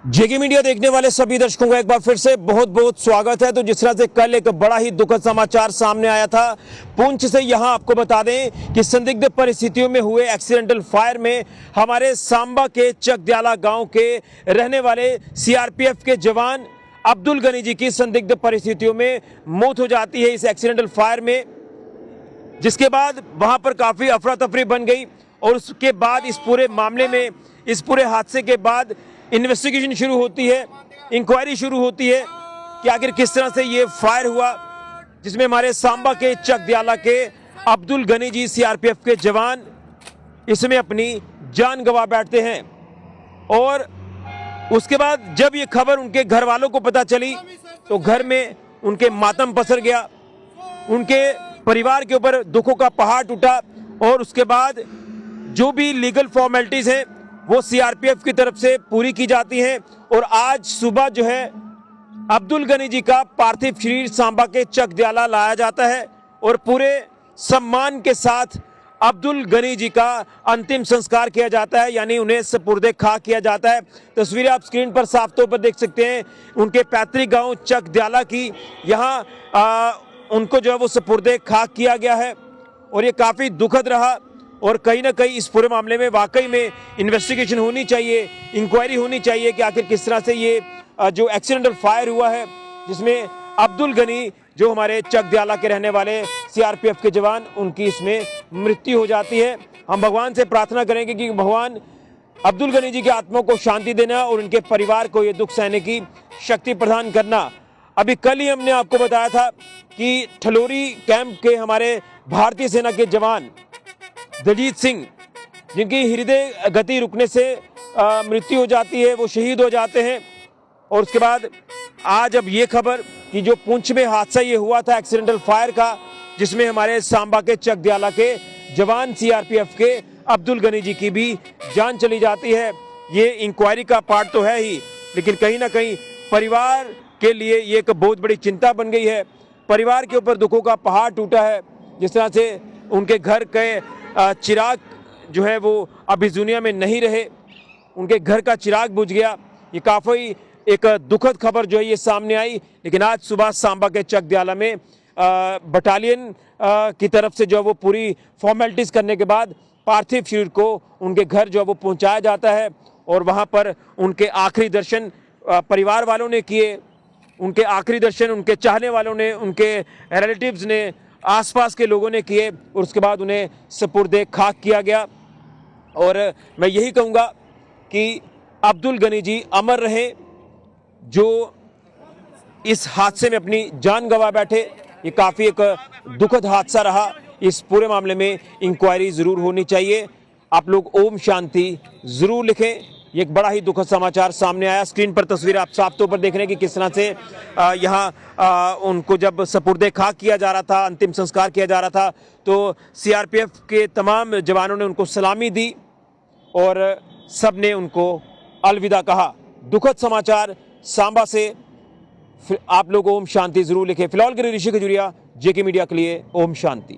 जेके media देखने वाले सभी दर्शकों का एक बार फिर से बहुत बहुत स्वागत है। तो जिस तरह से कल एक बड़ा ही दुखद समाचार सामने आया था पुंछ से, यहां आपको बता दें कि संदिग्ध परिस्थितियों में हुए एक्सीडेंटल फायर में हमारे सांबा के चकदयाला गांव के रहने वाले सीआरपीएफ के जवान अब्दुल गनी जी की संदिग्ध परिस्थितियों में मौत हो जाती है इस एक्सीडेंटल फायर में, जिसके बाद वहां पर काफी अफरा तफरी बन गई। और उसके बाद इस पूरे मामले में, इस पूरे हादसे के बाद इन्वेस्टिगेशन शुरू होती है, इंक्वायरी शुरू होती है कि आखिर किस तरह से ये फायर हुआ, जिसमें हमारे सांबा के चकदयाला के अब्दुल गनी जी सीआरपीएफ के जवान इसमें अपनी जान गंवा बैठते हैं। और उसके बाद जब ये खबर उनके घर वालों को पता चली तो घर में उनके मातम पसर गया, उनके परिवार के ऊपर दुखों का पहाड़ टूटा। और उसके बाद जो भी लीगल फॉर्मेलिटीज हैं वो सीआरपीएफ की तरफ से पूरी की जाती हैं। और आज सुबह जो है अब्दुल गनी जी का पार्थिव शरीर सांबा के चकदयाला लाया जाता है और पूरे सम्मान के साथ अब्दुल गनी जी का अंतिम संस्कार किया जाता है, यानी उन्हें सुपुर्दे खाक किया जाता है। तस्वीरें आप स्क्रीन पर साफ तौर पर देख सकते हैं उनके पैतृक गांव चकदयाला की। यहाँ उनको जो है वो सुपुर्दे खाक किया गया है और ये काफ़ी दुखद रहा। और कहीं ना कहीं इस पूरे मामले में वाकई में इन्वेस्टिगेशन होनी चाहिए, इंक्वायरी होनी चाहिए कि आखिर किस तरह से ये जो एक्सीडेंटल फायर हुआ है जिसमें अब्दुल गनी जो हमारे चकदयाला के रहने वाले सीआरपीएफ के जवान, उनकी इसमें मृत्यु हो जाती है। हम भगवान से प्रार्थना करेंगे कि भगवान अब्दुल गनी जी की आत्मा को शांति देना और उनके परिवार को ये दुख सहने की शक्ति प्रदान करना। अभी कल ही हमने आपको बताया था कि ठलोरी कैंप के हमारे भारतीय सेना के जवान दलजीत सिंह, जिनकी हृदय गति रुकने से मृत्यु हो जाती है, वो शहीद हो जाते हैं। और उसके बाद आज अब ये खबर कि जो पुंछ में हादसा ये हुआ था एक्सीडेंटल फायर का, जिसमें हमारे सांबा के चकदयाला के जवान सीआरपीएफ के अब्दुल गनी जी की भी जान चली जाती है। ये इंक्वायरी का पार्ट तो है ही, लेकिन कहीं ना कहीं परिवार के लिए ये एक बहुत बड़ी चिंता बन गई है। परिवार के ऊपर दुखों का पहाड़ टूटा है। जिस तरह से उनके घर के चिराग जो है वो अब इस दुनिया में नहीं रहे, उनके घर का चिराग बुझ गया। ये काफ़ी एक दुखद खबर जो है ये सामने आई। लेकिन आज सुबह सांबा के चकदयाला में बटालियन की तरफ से जो है वो पूरी फॉर्मेलिटीज़ करने के बाद पार्थिव शरीर को उनके घर जो है वो पहुंचाया जाता है। और वहां पर उनके आखिरी दर्शन परिवार वालों ने किए, उनके आखिरी दर्शन उनके चाहने वालों ने, उनके रिलेटिव्स ने, आसपास के लोगों ने किए और उसके बाद उन्हें सुपुर्दे खाक किया गया। और मैं यही कहूँगा कि अब्दुल गनी जी अमर रहे, जो इस हादसे में अपनी जान गंवा बैठे। ये काफ़ी एक दुखद हादसा रहा। इस पूरे मामले में इंक्वायरी ज़रूर होनी चाहिए। आप लोग ओम शांति ज़रूर लिखें। ये एक बड़ा ही दुखद समाचार सामने आया। स्क्रीन पर तस्वीर आप साफ तौर पर देख रहे हैं कि किस तरह से यहाँ उनको जब सुपुर्दे खाक किया जा रहा था, अंतिम संस्कार किया जा रहा था, तो सीआरपीएफ के तमाम जवानों ने उनको सलामी दी और सब ने उनको अलविदा कहा। दुखद समाचार सांबा से। आप लोग ओम शांति ज़रूर लिखें। फिलहाल के लिए ऋषि खजुरिया, जेके मीडिया के लिए ओम शांति।